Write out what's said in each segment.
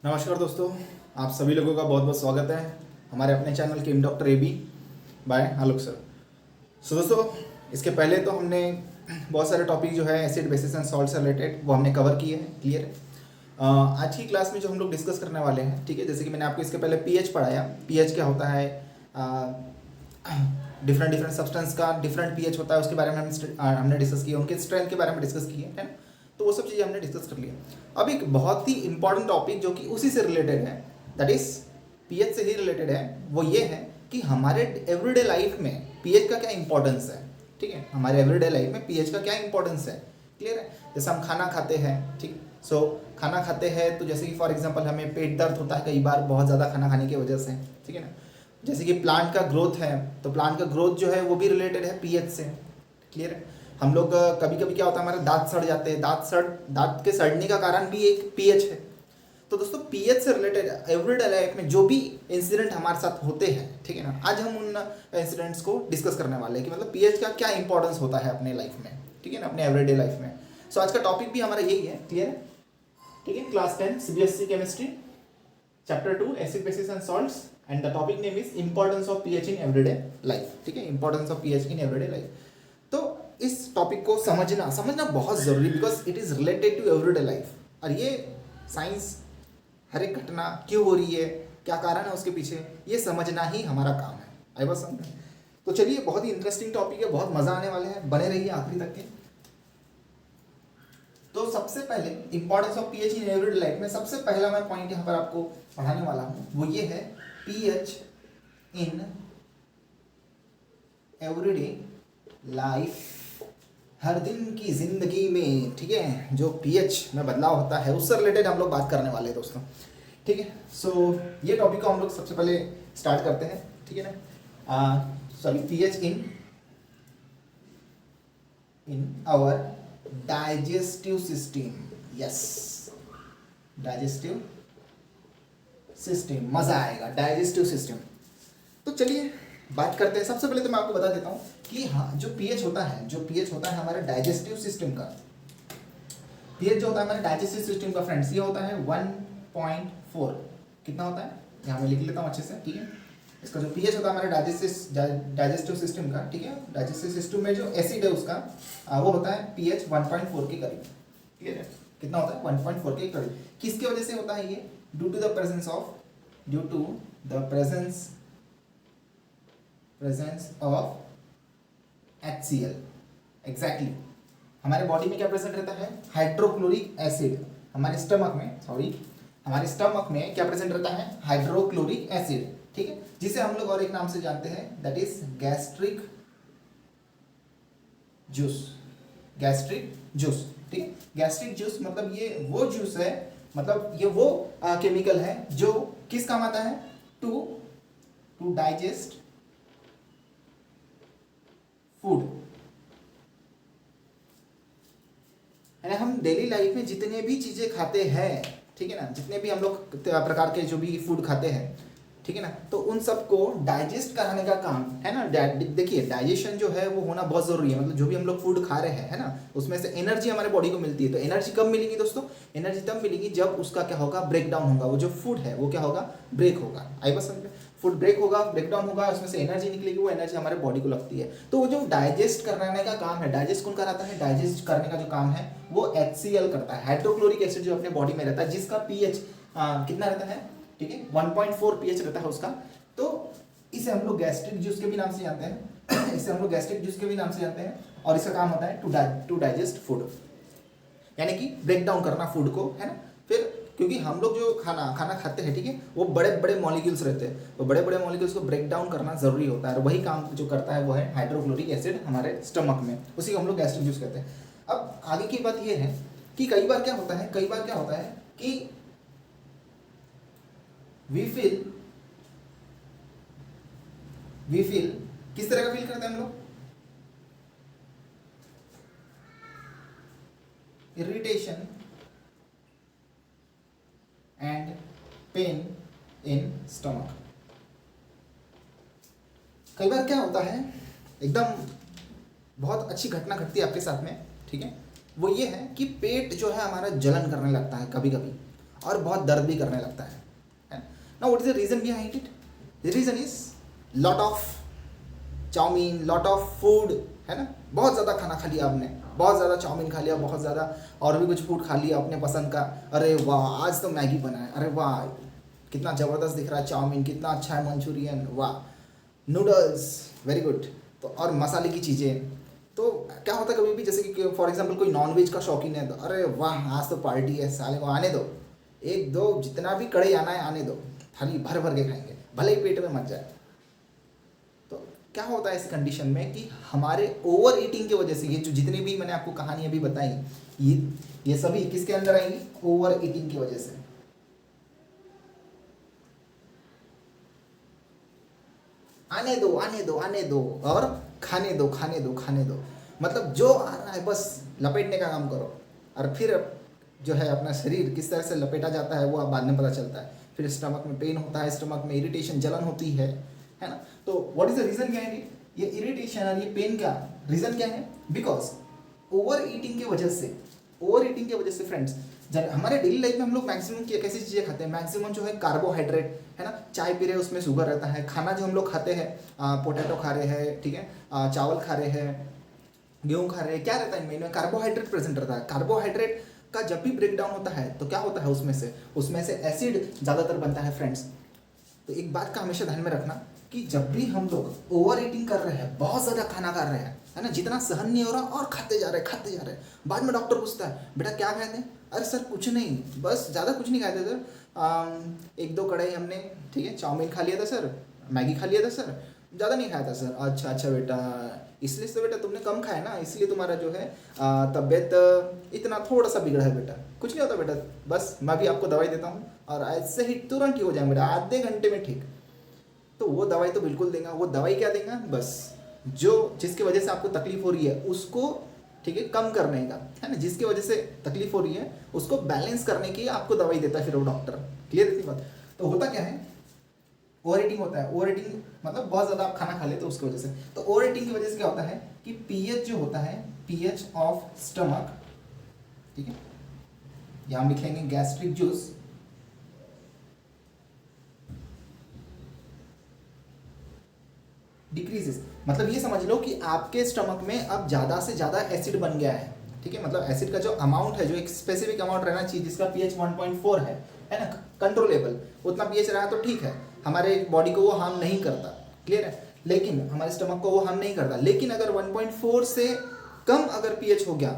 नमस्कार दोस्तों, आप सभी लोगों का बहुत बहुत स्वागत है हमारे अपने चैनल किम डॉक्टर AB बाय आलोक सर। दोस्तों, इसके पहले तो हमने बहुत सारे टॉपिक जो है एसिड बेसिस एंड सॉल्ट से रिलेटेड वो हमने कवर किए हैं, क्लियर है। आज की क्लास में जो हम लोग डिस्कस करने वाले हैं, ठीक है, जैसे कि मैंने आपको इसके पहले पीएच पढ़ाया। पीएच क्या होता है, डिफरेंट सब्सटेंस का डिफरेंट पीएच होता है, उसके बारे में हमने डिस्कस किया, उनके स्ट्रेंथ के बारे में डिस्कस किए, है ना। तो वो सब चीज़ें हमने डिस्कस कर लिया। अब एक बहुत ही इंपॉर्टेंट टॉपिक जो कि उसी से रिलेटेड है, दैट इज पीएच से ही रिलेटेड है, वो ये है कि हमारे एवरीडे लाइफ में पीएच का क्या इंपॉर्टेंस है। ठीक है, हमारे एवरीडे लाइफ में पीएच का क्या इंपॉर्टेंस है, क्लियर है। जैसे हम खाना खाते हैं, ठीक, सो खाना खाते हैं तो जैसे कि फॉर एग्जांपल हमें पेट दर्द होता है कई बार बहुत ज़्यादा खाना खाने की वजह से, ठीक है ना। जैसे कि प्लांट का ग्रोथ है, तो प्लांट का ग्रोथ जो है वो भी रिलेटेड है पीएच से, क्लियर है। हम लोग कभी कभी क्या होता है, हमारे दांत सड़ जाते हैं, दांत के सड़ने का कारण भी एक पीएच है। तो दोस्तों, पीएच से रिलेटेड एवरीडे लाइफ में जो भी इंसिडेंट हमारे साथ होते हैं, ठीक है ना, आज हम उन इंसिडेंट्स को डिस्कस करने वाले हैं कि मतलब पीएच का क्या इंपॉर्टेंस होता है अपने लाइफ में, ठीक है ना, अपने एवरीडे लाइफ में। सो आज का टॉपिक भी हमारा यही है, क्लियर है, ठीक है। Class 10 CBSE chemistry chapter 2 acid bases and salts and the topic name is importance of pH in everyday life, ठीक है, importance of pH in everyday life. तो इस टॉपिक को समझना बहुत ज़रूरी, because it is related to everyday life. और ये साइंस हर एक घटना क्यों हो रही है, क्या कारण है उसके पीछे, ये समझना ही हमारा काम है। आई बात समझ। तो चलिए, बहुत ही इंटरेस्टिंग टॉपिक है, बहुत मज़ा आने वाले हैं, बने रहिए आखिरी तक के। तो सबसे पहले importance of pH in everyday life में सबसे पहला मैं पॉइंट यहाँ पर आपको पढ़ाने वाला हूँ, वो ये है पीएच इन एवरीडे लाइफ, हर दिन की जिंदगी में, ठीक है, जो पीएच में बदलाव होता है उससे रिलेटेड हम लोग बात करने वाले हैं दोस्तों, ठीक है। सो ये टॉपिक को हम लोग सबसे पहले स्टार्ट करते हैं, ठीक है ना। Sorry, pH in our digestive system, yes, digestive system, मजा आएगा, डाइजेस्टिव सिस्टम। तो चलिए बात करते हैं। सबसे पहले तो मैं आपको बता देता हूँ कि हाँ, जो पीएच होता है हमारे डाइजेस्टिव सिस्टम का, पीएच जो होता है हमारे डाइजेस्टिव सिस्टम का फ्रेंड्स, ये होता है 1.4। कितना होता है, यहाँ मैं लिख लेता हूँ अच्छे से, ठीक है। इसका जो पीएच होता है हमारे डाइजेस्टिव सिस्टम का, ठीक है, डाइजेस्टिव सिस्टम में जो एसिड है उसका वो होता है पीएच 1.4 के करीब, क्लियर है। कितना होता है, 1.4 के करीब। किसकी वजह से होता है ये, due to the presence of HCl, exactly. हमारे बॉडी में क्या प्रेजेंट रहता है, हाइड्रोक्लोरिक एसिड। हमारे स्टमक में क्या प्रेजेंट रहता है, हाइड्रोक्लोरिक एसिड, ठीक है, जिसे हम लोग और एक नाम से जानते हैं, दैट इज गैस्ट्रिक जूस, ठीक है। गैस्ट्रिक जूस मतलब ये वो जूस है, मतलब ये वो केमिकल है जो किस काम आता है, टू डाइजेस्ट फूड, है ना। हम डेली लाइफ में जितने भी चीजें खाते हैं, ठीक है ना, जितने भी हम लोग प्रकार के जो भी फूड खाते हैं, ठीक है ना, तो उन सबको डाइजेस्ट कराने का काम है ना। देखिए, डाइजेशन जो है वो होना बहुत जरूरी है, मतलब जो भी हम लोग फूड खा रहे हैं, है ना, उसमें से एनर्जी हमारे बॉडी को मिलती है। तो एनर्जी कब मिलेगी दोस्तों, एनर्जी तब मिलेगी जब उसका क्या होगा, ब्रेक डाउन होगा, वो जो फूड है वो क्या होगा, ब्रेक होगा। आई बस समझ में, फूड ब्रेक होगा, ब्रेक डाउन होगा, उसमें से एनर्जी निकलेगी, वो एनर्जी हमारे बॉडी को लगती है। तो वो जो डाइजेस्ट कराने का काम है, डाइजेस्ट कौन कराता है, डाइजेस्ट करने का जो काम है वो HCl करता है, हाइड्रोक्लोरिक एसिड जो अपने बॉडी में रहता है, जिसका पीएच कितना रहता है, ठीक है, 1.4 पीएच रहता है उसका। तो इसे हम लोग गैस्ट्रिक जूस के भी नाम से जानते हैं, और इसका काम होता है टू डाइजेस्ट फूड, यानी कि ब्रेक डाउन करना फूड को, है ना। फिर क्योंकि हम लोग जो खाना खाते हैं, ठीक है, वो बड़े बड़े मॉलिक्यूल्स रहते हैं, वो बड़े बड़े मॉलिक्यूल्स को ब्रेक डाउन करना जरूरी होता है, और वही काम जो करता है वो है हाइड्रोक्लोरिक एसिड हमारे स्टमक में, उसी को हम लोग गैस्ट्रिक जूस कहते हैं। अब आगे की बात ये है कि कई बार क्या होता है कि वी फील किस तरह का फील करते हैं हम लोग, irritation and pain in stomach. कई बार क्या होता है, एकदम बहुत अच्छी घटना घटती है आपके साथ में, ठीक है, वो ये है कि पेट जो है हमारा जलन करने लगता है कभी कभी, और बहुत दर्द भी करने लगता है। Now what is the reason behind it? The reason is lot of chowmein, lot of food, है ना, बहुत ज़्यादा खाना खा लिया आपने, बहुत ज़्यादा चाउमीन खा लिया, बहुत ज़्यादा और भी कुछ फूड खा लिया अपने पसंद का। अरे वाह आज तो मैगी बना है, अरे वाह कितना ज़बरदस्त दिख रहा है चाउमीन, कितना अच्छा है मंचूरियन, वाह नूडल्स वेरी गुड। तो और मसाले की चीज़ें, तो क्या होता है कभी भी जैसे कि फॉर एग्जांपल कोई नॉनवेज का शौकीन है तो अरे वाह आज तो पार्टी है, साले को आने दो, एक दो जितना भी कड़े आना है आने दो, थाली भर भर के खाएंगे भले ही पेट में मच जाए। तो क्या होता है इस कंडीशन में कि हमारे ओवर ईटिंग की वजह से ये जो जितनी भी मैंने आपको कहानी अभी बताई ये सभी किसके अंदर आएंगी? ओवर ईटिंग की वजह से। आने दो आने दो आने दो और खाने दो खाने दो खाने दो, मतलब जो आ रहा है बस लपेटने का काम करो। और फिर जो है अपना शरीर किस तरह से लपेटा जाता है वो अब बाद में पता चलता है। फिर स्टमक में पेन होता है, स्टमक में इरिटेशन जलन होती है ना। तो व्हाट इज द रीज़न क्या है? ये इरिटेशन और ये पेन का रीज़न क्या है? बिकॉज ओवर ईटिंग की वजह से फ्रेंड्स, जब हमारे डेली लाइफ में हम लोग मैक्सिमम कैसी चीज़ें खाते हैं, मैक्सिमम जो है कार्बोहाइड्रेट, है ना, चाय पी रहे हैं उसमें शुगर रहता है, खाना जो हम लोग खाते हैं पोटैटो खा रहे हैं, ठीक है, चावल खा रहे हैं, गेहूँ खा रहे हैं, क्या रहता है इनमें? कार्बोहाइड्रेट प्रेजेंट रहता है। कार्बोहाइड्रेट का जब भी ब्रेक डाउन होता है तो क्या होता है उसमें से एसिड ज़्यादातर बनता है फ्रेंड्स। तो एक बात का हमेशा ध्यान में रखना कि जब भी हम लोग ओवर ईटिंग कर रहे हैं, बहुत ज़्यादा खाना खा रहे हैं, है ना, जितना सहन नहीं हो रहा और खाते जा रहे हैं, बाद में डॉक्टर पूछता है बेटा क्या खाए थे? अरे सर कुछ नहीं, बस ज़्यादा कुछ नहीं खाए थे सर, एक दो कढ़ाई हमने, ठीक है, चाउमीन खा लिया था सर, मैगी खा लिया था सर, ज़्यादा नहीं खाया था सर। अच्छा बेटा, इसलिए तो बेटा तुमने कम खाया ना, इसलिए तुम्हारा जो है तबीयत इतना थोड़ा सा बिगड़ा है बेटा। कुछ नहीं होता बेटा, बस मैं भी आपको दवाई देता हूँ और ऐसे ही तुरंत ही हो जाएगा बेटा, आधे घंटे में ठीक। तो वो दवाई तो बिल्कुल देगा। वो दवाई क्या देगा? बस जो जिसकी वजह से आपको तकलीफ हो रही है उसको, ठीक है, कम करने का, है ना, जिसकी वजह से तकलीफ हो रही है उसको बैलेंस करने की आपको दवाई देता है फिर वो डॉक्टर। क्लियर है बात? तो होता क्या है, ओवर ईटिंग होता है। ओवर ईटिंग मतलब बहुत ज़्यादा आप खाना खा लेते हो उसकी वजह से। तो ओवर ईटिंग की वजह से क्या होता है कि पीएच जो होता है, पीएच ऑफ स्टमक, ठीक है, यहाँ हम लिखेंगे गैस्ट्रिक जूस, डिक्रीजेस। मतलब ये समझ लो कि आपके स्टमक में अब ज़्यादा से ज़्यादा एसिड बन गया है, ठीक है, मतलब एसिड का जो अमाउंट है, जो एक स्पेसिफिक अमाउंट रहना चाहिए जिसका पीएच 1.4 है ना, कंट्रोलेबल, उतना पीएच रहा तो ठीक है, हमारे बॉडी को वो हार्म नहीं करता। क्लियर है? लेकिन हमारे स्टमक को वो हार्म नहीं करता। लेकिन अगर 1.4 से कम अगर पीएच हो गया,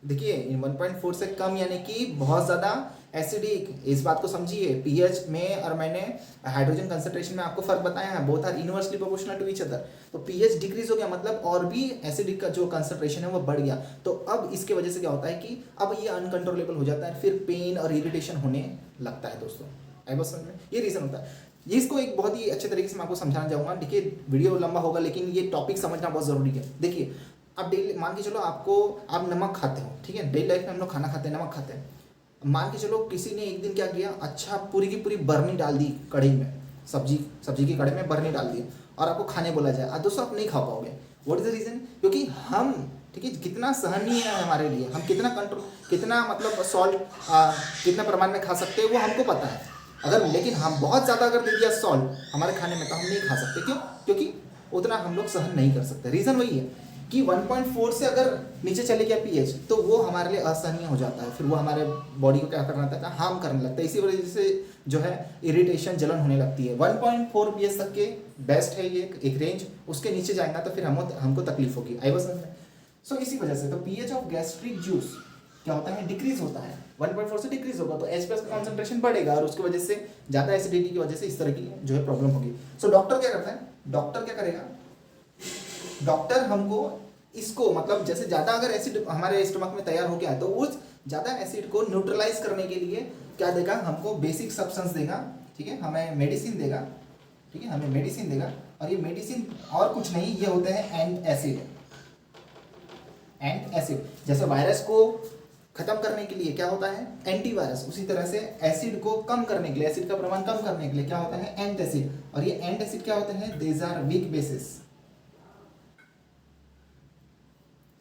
देखिए 1.4 से कम यानी कि बहुत ज़्यादा एसिडिक, इस बात को समझिए। पीएच में और मैंने हाइड्रोजन कंसंट्रेशन में आपको फर्क बताया है, both are inversely proportional to each other. तो पीएच डिक्रीज हो गया मतलब और भी एसिडिक का जो कंसंट्रेशन है वो बढ़ गया। तो अब इसके वजह से क्या होता है कि अब ये अनकंट्रोलेबल हो जाता है, फिर पेन और इरिटेशन होने लगता है दोस्तों। आई बात समझ में? ये रीज़न होता है। ये इसको एक बहुत ही अच्छे तरीके से मैं आपको समझाना चाहूँगा। देखिए वीडियो लंबा होगा लेकिन ये टॉपिक समझना बहुत ज़रूरी है। देखिए अब डेली मान के चलो आप नमक खाते हो, ठीक है, डेली लाइफ में हम लोग खाना खाते हैं, नमक खाते हैं। मान के चलो किसी ने एक दिन क्या किया, अच्छा पूरी की पूरी बर्नी डाल दी कढ़ी में, सब्जी की कढ़ी में बर्नी डाल दी और आपको खाने बोला जाए, दोस्तों आप नहीं खा पाओगे। What is the reason? क्योंकि हम, ठीक है, कितना सहनीय है हमारे लिए, हम कितना कंट्रोल, कितना मतलब सॉल्ट कितना प्रमाण में खा सकते हैं वो हमको पता है। अगर लेकिन हम बहुत ज़्यादा अगर दे दिया सॉल्ट हमारे खाने में तो हम नहीं खा सकते। क्यों? क्योंकि उतना हम लोग सहन नहीं कर सकते। रीज़न वही है कि 1.4 से अगर नीचे चले गया पीएच तो वो हमारे लिए असहनीय हो जाता है, फिर वो हमारे बॉडी को क्या करना लगता है, हार्म करने लगता है। इसी वजह से जो है इरिटेशन, जलन होने लगती है। 1.4 पीएच तक के बेस्ट है ये एक रेंज, उसके नीचे जाएगा तो फिर हमको तकलीफ होगी। आई बस में। सो इसी वजह से तो पीएच ऑफ गैस्ट्रिक जूस क्या होता है, डिक्रीज होता है। 1.4 से डिक्रीज होगा तो H+ का कॉन्सेंट्रेशन बढ़ेगा और उसकी वजह से ज़्यादा एसिडिटी की वजह से इस तरह की जो है प्रॉब्लम होगी। सो डॉक्टर क्या करता है, डॉक्टर क्या करेगा, डॉक्टर हमको इसको मतलब जैसे ज़्यादा अगर एसिड हमारे स्टमक में तैयार हो गया है तो उस ज़्यादा एसिड को न्यूट्रलाइज करने के लिए क्या देगा, हमको बेसिक सब्सटेंस देगा, ठीक है, हमें मेडिसिन देगा, ठीक है, हमें मेडिसिन देगा। और ये मेडिसिन और कुछ नहीं, ये होते हैं एंट एसिड। जैसे वायरस को खत्म करने के लिए क्या होता है, एंटीवायरस, उसी तरह से एसिड को कम करने के लिए, एसिड का प्रमाण कम करने के लिए क्या होता है, एंट एसिड। और ये एंट एसिड क्या होते हैं, दीज आर वीक बेसिस,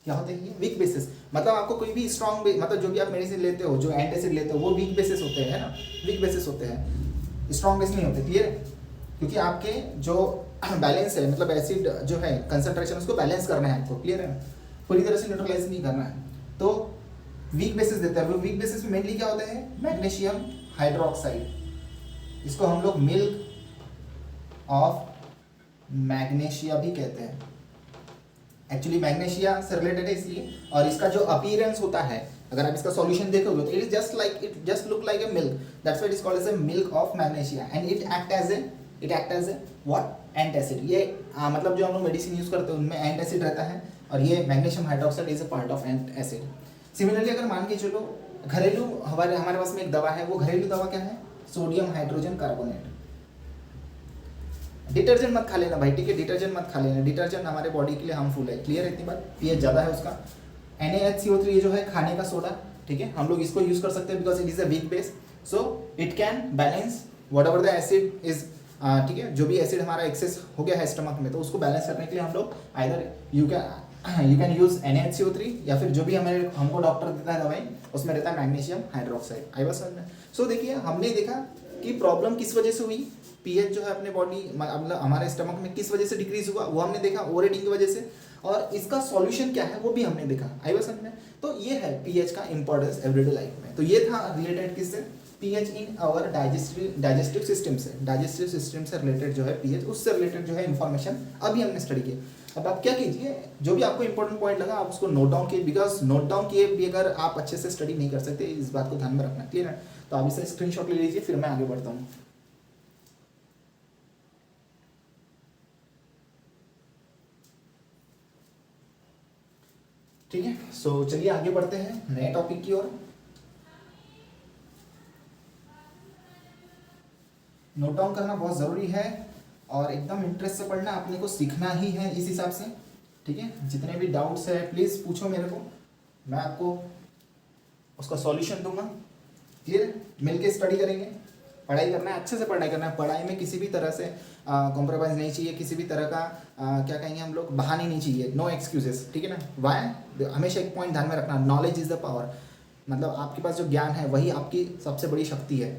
क्या होते हैं ये? Weak bases. मतलब आपको कोई भी स्ट्रॉन्ग, मतलब जो भी आप मेडिसिन लेते हो, जो एंटासिड लेते हो, वो वीक बेसिस होते हैं ना, वीक बेसिस होते हैं, स्ट्रॉन्ग बेस नहीं होते। क्लियर है? क्योंकि आपके जो बैलेंस है, मतलब एसिड जो है कंसंट्रेशन, उसको बैलेंस करना है आपको। क्लियर है? पूरी तरह से न्यूट्रलाइज नहीं करना है। तो वीक बेसिस देते हैं। वीक बेसिस में मेनली क्या होते हैं? मैग्नीशियम हाइड्रोक्साइड, इसको हम लोग मिल्क ऑफ मैग्नीशिया भी कहते हैं। एक्चुअली मैग्नीशिया से रिलेटेड है इसलिए, और इसका जो अपीयरेंस होता है, अगर आप इसका सॉल्यूशन देखोगे तो it just look like a milk, that's why it is called as a milk of magnesia, and it act as a what? Antacid. ये मतलब जो हम लोग मेडिसिन यूज करते हैं उनमें एंटासिड रहता है, और ये magnesium hydroxide is a part of antacid. Similarly अगर मान के चलो घरेलू, हमारे पास में एक दवा है, वो घरेलू दवा क्या है? Sodium hydrogen carbonate. डिटर्जेंट मत खा लेना भाई, ठीक है? डिटर्जेंट मत खा लेना, डिटर्जेंट हमारे बॉडी के लिए हार्मफुल है। क्लियर है इतनी बात? पीएच ज़्यादा है उसका। NaHCO3 ये जो है खाने का सोडा, ठीक है, हम लोग इसको यूज कर सकते हैं because it is a weak base, so it can balance what ever the acid is, ठीक है, जो भी एसिड हमारा एक्सेस हो गया है स्टमक में, तो उसको बैलेंस करने के लिए हम लोग either you can use NaHCO3, या फिर जो भी हमको डॉक्टर देता है दवाई, उसमें रहता है मैग्नीशियम हाइड्रोक्साइड। आई बात समझ में? सो देखिए, हमने देखा कि प्रॉब्लम किस वजह से हुई, पीएच जो है अपने बॉडी, मतलब हमारे स्टमक में किस वजह से डिक्रीज हुआ, वो हमने देखा ओवर ईटिंग की वजह से, और इसका सॉल्यूशन क्या है वो भी हमने देखा। आई बात समझ में? तो ये है पीएच का इंपॉर्टेंस एवरीडे लाइफ में। तो ये था रिलेटेड किससे? PH in our digestive system से, डाइजेस्टिव सिस्टम से रिलेटेड जो है पीएच, उससे रिलेटेड जो है इन्फॉर्मेशन अभी हमने स्टडी किया। अब आप क्या कीजिए, जो भी आपको इंपॉर्टेंट पॉइंट लगा आप उसको नोट डाउन कीजिए, बिकॉज नोट डाउन किए भी अगर आप अच्छे से स्टडी नहीं कर सकते, इस बात को ध्यान में रखना। क्लियर है? तो आप इसे स्क्रीनशॉट ले लीजिए, फिर मैं आगे बढ़ता हूँ। ठीक है, सो चलिए आगे बढ़ते हैं नए टॉपिक की ओर। नोट डाउन करना बहुत ज़रूरी है, और एकदम इंटरेस्ट से पढ़ना, अपने को सीखना ही है इस हिसाब से। ठीक है, जितने भी डाउट्स है प्लीज़ पूछो मेरे को, मैं आपको उसका सॉल्यूशन दूंगा। क्लियर? मिलके स्टडी करेंगे, पढ़ाई करना है, अच्छे से पढ़ाई करना है। पढ़ाई में किसी भी तरह से कॉम्प्रोमाइज़ नहीं चाहिए, किसी भी तरह का क्या कहेंगे हम लोग, बहाने नहीं चाहिए, नो एक्सक्यूजेस। ठीक है ना? वाई? हमेशा एक पॉइंट ध्यान में रखना, नॉलेज इज़ द पावर। मतलब आपके पास जो ज्ञान है वही आपकी सबसे बड़ी शक्ति है।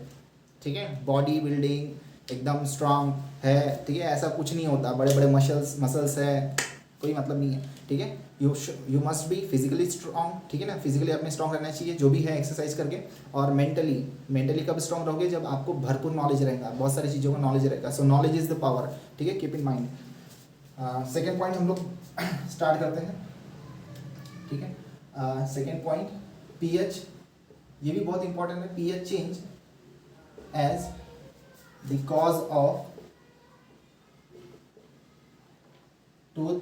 ठीक है? बॉडी बिल्डिंग एकदम स्ट्रांग है, ठीक है, ऐसा कुछ नहीं होता, बड़े बड़े मसल्स है, कोई मतलब नहीं है। ठीक है? You must be physically strong. ठीक है ना? फिजिकली अपने स्ट्रांग रहना चाहिए, जो भी है एक्सरसाइज करके, और मेंटली कब स्ट्रांग रहोगे? जब आपको भरपूर नॉलेज रहेगा, बहुत सारी चीज़ों का नॉलेज रहेगा। सो नॉलेज इज़ द पावर। ठीक है, keep in mind. Second point हम लोग स्टार्ट करते हैं। ठीक है, सेकेंड पॉइंट, पीएच, ये भी बहुत इंपॉर्टेंट है। PH change as the cause of tooth.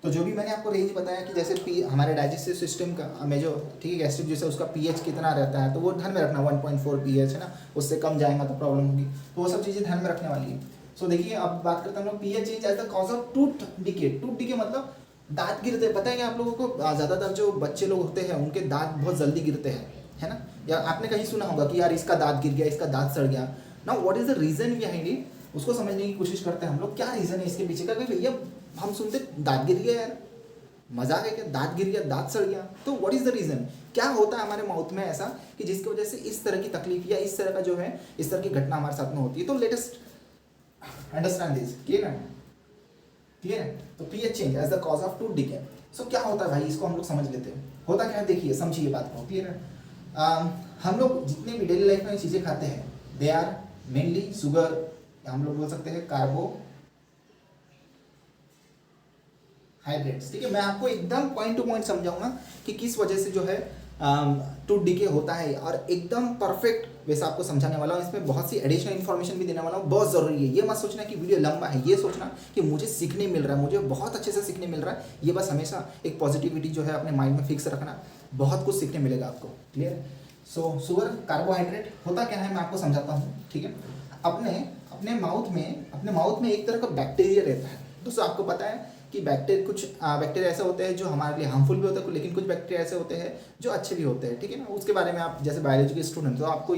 तो जो भी मैंने आपको रेंज बताया कि जैसे हमारे डाइजेस्टिव सिस्टम का में जो, ठीक है, गैस्ट्रिक जैसे उसका पीएच कितना रहता है, तो वो ध्यान में रखना, 1.4 पीएच है ना, उससे कम जाएगा तो प्रॉब्लम होगी। तो वो सब चीज़ें ध्यान में रखने वाली है। सो देखिए, अब बात करते हैं हम लोग pH change as the cause of tooth decay. Tooth decay मतलब दांत गिरते हैं। पता है क्या आप लोगों को? ज़्यादातर जो बच्चे लोग होते हैं उनके दांत बहुत जल्दी गिरते हैं, है ना? या आपने कहीं सुना होगा कि यार इसका दांत गिर गया, इसका दांत सड़ गया। Now what is the reason behind it? उसको समझने की कोशिश करते हैं हम लोग, क्या रीजन है इसके पीछे का। भैया हम सुनते दांत गिर गया, यार मजाक है क्या? दांत गिर गया, दांत सड़ गया, तो व्हाट इज द रीजन? क्या होता है हमारे माउथ में ऐसा कि जिसकी वजह से इस तरह की तकलीफ या इस तरह का जो है, इस तरह की घटना हमारे साथ में होती है? तो लेटेस्ट अंडरस्टैंड दिस। क्लियर है? क्लियर है? तो pH change as the cause of tooth decay. So क्या होता है भाई, इसको हम लोग समझ लेते हैं। होता क्या है, देखिए समझिए बात को। क्लियर है? हम लोग जितने भी डेली लाइफ में चीज़ें खाते हैं, दे आर मेनली शुगर, हम लोग बोल सकते हैं कार्बोहाइड्रेट्स। ठीक है, मैं आपको एकदम पॉइंट टू पॉइंट समझाऊंगा कि किस वजह से जो है टूथ डिके होता है, और एकदम परफेक्ट वैसा आपको समझाने वाला हूँ। इसमें बहुत सी एडिशनल इन्फॉर्मेशन भी देने वाला हूँ, बहुत ज़रूरी है। ये मत सोचना कि वीडियो लंबा है, ये सोचना कि मुझे सीखने मिल रहा है, मुझे बहुत अच्छे से सीखने मिल रहा है। ये बस हमेशा एक पॉजिटिविटी जो है अपने माइंड में फिक्स रखना, बहुत कुछ सीखने मिलेगा आपको। क्लियर? सो शुगर, कार्बोहाइड्रेट, होता क्या है मैं आपको समझाता हूँ। ठीक है, अपने माउथ में एक तरह का बैक्टीरिया रहता है। दोस्तों आपको पता है कि कुछ बैक्टीरिया ऐसे होते हैं जो हमारे लिए हार्मफुल भी होते हैं, लेकिन कुछ बैक्टीरिया ऐसे होते हैं जो अच्छे भी होते हैं। ठीक है ना? उसके बारे में आप जैसे बायोलॉजी के स्टूडेंट तो आपको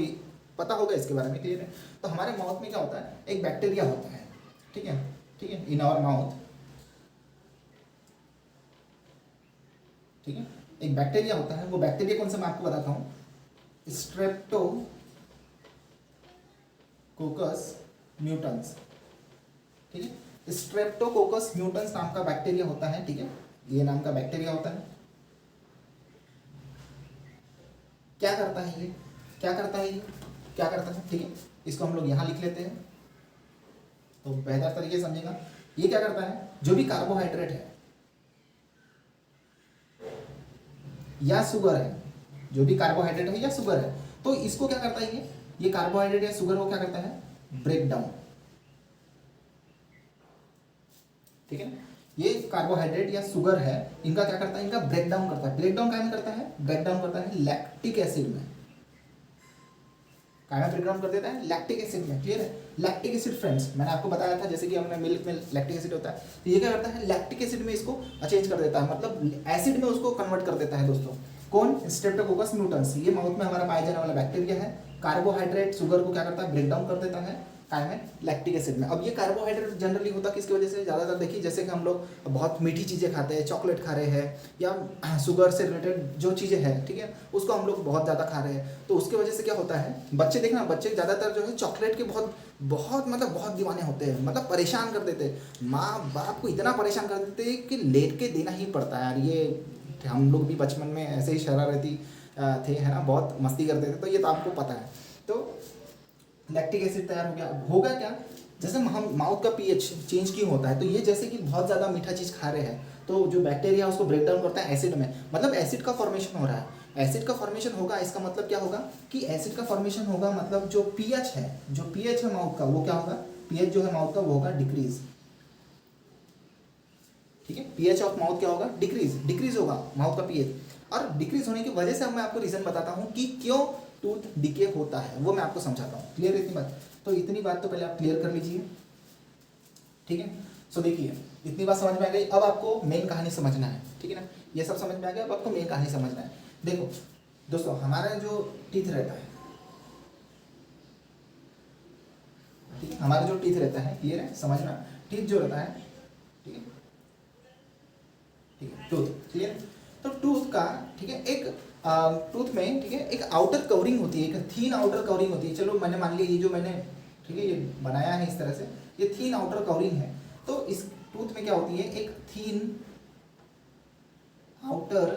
पता होगा इसके बारे में। क्लियर है? तो हमारे माउथ में क्या होता है, एक बैक्टीरिया होता है। ठीक है? ठीक है, इन आवर माउथ ठीक है, एक बैक्टीरिया होता है, वो बैक्टीरिया कौन सा मैं आपको बताता हूँ, स्ट्रेप्टोकोकस म्यूटेंस। ठीक है, स्ट्रेप्टोकोकस म्यूटेंस नाम का बैक्टीरिया होता है। ठीक है, ये नाम का बैक्टीरिया होता है। क्या करता है ये, क्या करता है ये, क्या करता है, ठीक है, इसको हम लोग यहाँ लिख लेते हैं तो बेहतर तरीके से समझेगा। ये क्या करता है, जो भी कार्बोहाइड्रेट है या शुगर है, जो भी कार्बोहाइड्रेट है या शुगर है, तो इसको क्या करता है, ये कार्बोहाइड्रेट या शुगर को क्या करता है, ब्रेक डाउन। ठीक है ना, ये कार्बोहाइड्रेट या शुगर है, इनका क्या करता है, इनका ब्रेक डाउन करता है। ब्रेक डाउन क्या में करता है, ब्रेक डाउन करता है लैक्टिक एसिड में। क्या ब्रेक डाउन कर देता है, लैक्टिक एसिड में। क्लियर है, लैक्टिक एसिड फ्रेंड्स मैंने आपको बताया था, जैसे कि हमने मिल्क में लैक्टिक एसिड होता है, तो ये क्या करता है, लैक्टिक एसिड में इसको चेंज कर देता है, मतलब एसिड में उसको कन्वर्ट कर देता है दोस्तों। कौन, स्ट्रेप्टोकोकस म्यूटेंस। ये माउथ में हमारा पाया जाने वाला बैक्टीरिया है। कार्बोहाइड्रेट शुगर को क्या करता है, ब्रेक डाउन कर देता है काय में, लैक्टिक एसिड में। अब ये कार्बोहाइड्रेट जनरली होता किसकी वजह से, ज़्यादातर देखिए जैसे कि हम लोग बहुत मीठी चीज़ें खाते हैं, चॉकलेट खा रहे हैं या शुगर से रिलेटेड जो चीज़ें हैं, ठीक है, उसको हम लोग बहुत ज़्यादा खा रहे हैं, तो उसकी वजह से क्या होता है, बच्चे देखना, बच्चे ज़्यादातर जो है चॉकलेट के बहुत बहुत मतलब बहुत दीवाने होते हैं, मतलब परेशान कर देते हैं, माँ बाप को इतना परेशान कर देते हैं कि लेट के देना ही पड़ता है यार। ये हम लोग भी बचपन में ऐसे ही शरारती थे, है ना, बहुत मस्ती करते थे, तो ये तो आपको पता है। तो लैक्टिक एसिड तैयार हो गया, होगा क्या, जैसे हम माउथ का पीएच चेंज क्यों होता है, तो ये जैसे कि बहुत ज़्यादा मीठा चीज़ खा रहे हैं, तो जो बैक्टीरिया है उसको ब्रेक डाउन करता है एसिड में, मतलब एसिड का फॉर्मेशन हो रहा है। एसिड का फॉर्मेशन होगा, इसका मतलब क्या होगा कि एसिड का फॉर्मेशन होगा, मतलब जो पीएच है, जो पीएच है माउथ का, वो क्या होगा, पीएच जो है माउथ का वो होगा डिक्रीज। ठीक है, पीएच ऑफ माउथ क्या होगा, डिक्रीज होगा माउथ का पीएच। और डिक्रीज होने की वजह से मैं आपको रीजन बताता हूँ कि क्यों टूथ डिके होता है, वो मैं आपको समझाता हूँ। क्लियर है इतनी बात, तो इतनी बात तो पहले आप क्लियर कर लीजिए। ठीक है, सो देखिए इतनी बात समझ में आ गई, अब आपको मेन कहानी समझना है। ठीक है ना, ये सब समझ में आ गया, अब आपको मेन कहानी समझना है। देखो दोस्तों, हमारा जो टीथ रहता है, ठीक है, हमारा जो टीथ रहता है, क्लियर है, समझना, टीथ जो रहता है, ठीक है, ठीक है, टूथ, क्लियर। तो टूथ का, ठीक है, एक टूथ में, ठीक है, एक आउटर कवरिंग होती है, एक थीन आउटर कवरिंग होती है। चलो मैंने मान लिया ये जो मैंने, ठीक है, ये बनाया है इस तरह से, ये थीन आउटर कवरिंग है। तो इस टूथ में क्या होती है, एक थीन आउटर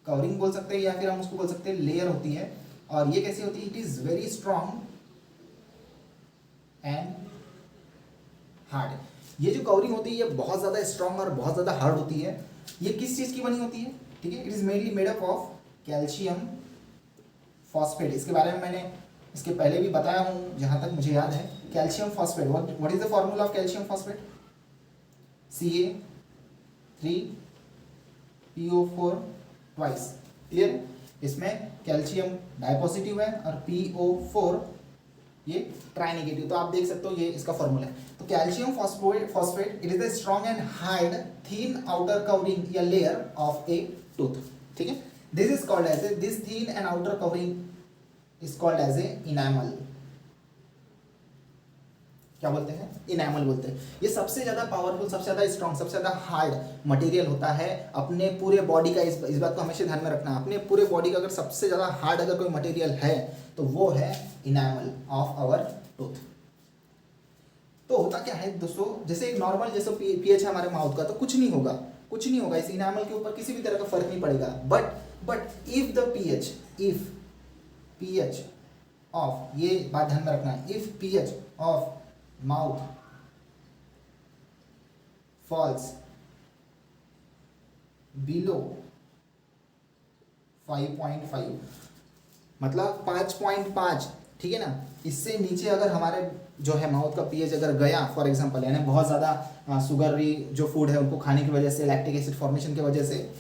कवरिंग बोल सकते हैं, या फिर हम उसको बोल सकते हैं लेयर होती है। और ये कैसी होती है, it is very strong and hard. ये जो कवरिंग होती है ये बहुत ज़्यादा स्ट्रॉन्ग और बहुत ज़्यादा हार्ड होती है। ये किस चीज़ की बनी होती है, ठीक है, it is mainly made up of calcium phosphate. इसके बारे में मैंने इसके पहले भी बताया हूँ जहाँ तक मुझे याद है। Calcium phosphate, what is the formula of calcium phosphate, Ca3PO4 twice. Clear, इसमें कैल्शियम डाइपॉजिटिव है और PO4 ये ट्राई नेगेटिव। तो आप देख सकते हो ये इसका फॉर्मूला है। तो calcium phosphate it is the strong and hard thin outer covering या लेयर ऑफ ए टूथ। ठीक है, this is called as a, this thin and outer covering is called as a enamel. क्या बोलते हैं, enamel बोलते हैं। ये सबसे ज़्यादा पावरफुल, सबसे ज़्यादा स्ट्रॉन्ग, सबसे ज़्यादा हार्ड मटेरियल होता है अपने पूरे बॉडी का। इस बात को हमेशा ध्यान में रखना, अपने पूरे बॉडी का अगर सबसे ज़्यादा हार्ड अगर कोई मटेरियल है तो वो है इनैमल ऑफ आवर टूथ। तो होता क्या है दोस्तों, जैसे एक नॉर्मल जैसे पीएच है हमारे माउथ का, तो कुछ नहीं होगा, कुछ नहीं होगा, इस इनैमल के ऊपर किसी भी तरह का फर्क नहीं पड़ेगा। But if the pH, if pH of, ये बात ध्यान में रखना है, if pH of mouth falls below 5.5, मतलब 5.5, ठीक है ना, इससे नीचे अगर हमारे जो है माउथ का पीएच अगर गया, फॉर एग्जांपल, यानी बहुत ज़्यादा शुगरी जो फूड है उनको खाने की वजह से, लैक्टिक एसिड फॉर्मेशन की वजह से,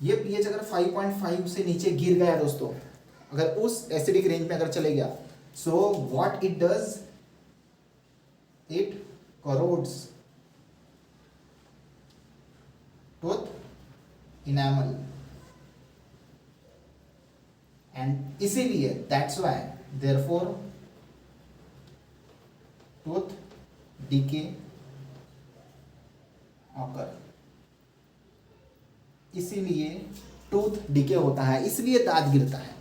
ये पीएच अगर 5.5 से नीचे गिर गया दोस्तों, अगर उस एसिडिक रेंज में अगर चले गया, so what it does, it corrodes tooth enamel and इसीलिए that's why therefore tooth decay occur। इसीलिए टूथ डिके होता है, इसलिए दांत गिरता है।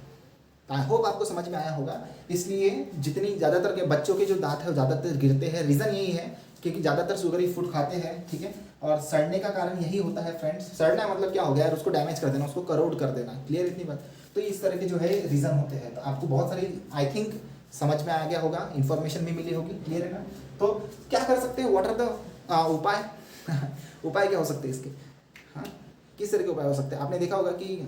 आई होप आपको समझ में आया होगा। इसलिए जितनी ज़्यादातर के बच्चों के जो दांत है वो ज़्यादातर गिरते हैं, रीज़न यही है क्योंकि ज़्यादातर शुगरी फूड खाते हैं, ठीक है। और सड़ने का कारण यही होता है फ्रेंड्स। सड़ना मतलब क्या हो गया यार, उसको डैमेज कर देना, उसको करोड कर देना, क्लियर इतनी बात। तो इस तरह के जो है रीज़न होते हैं। तो आपको बहुत सारी आई थिंक समझ में आ गया होगा, इन्फॉर्मेशन भी मिली होगी, क्लियर है ना। तो क्या कर सकते हैं, व्हाट आर द उपाय उपाय क्या हो सकते हैं इसके, हाँ किस तरह के उपाय हो सकते हैं। आपने देखा होगा कि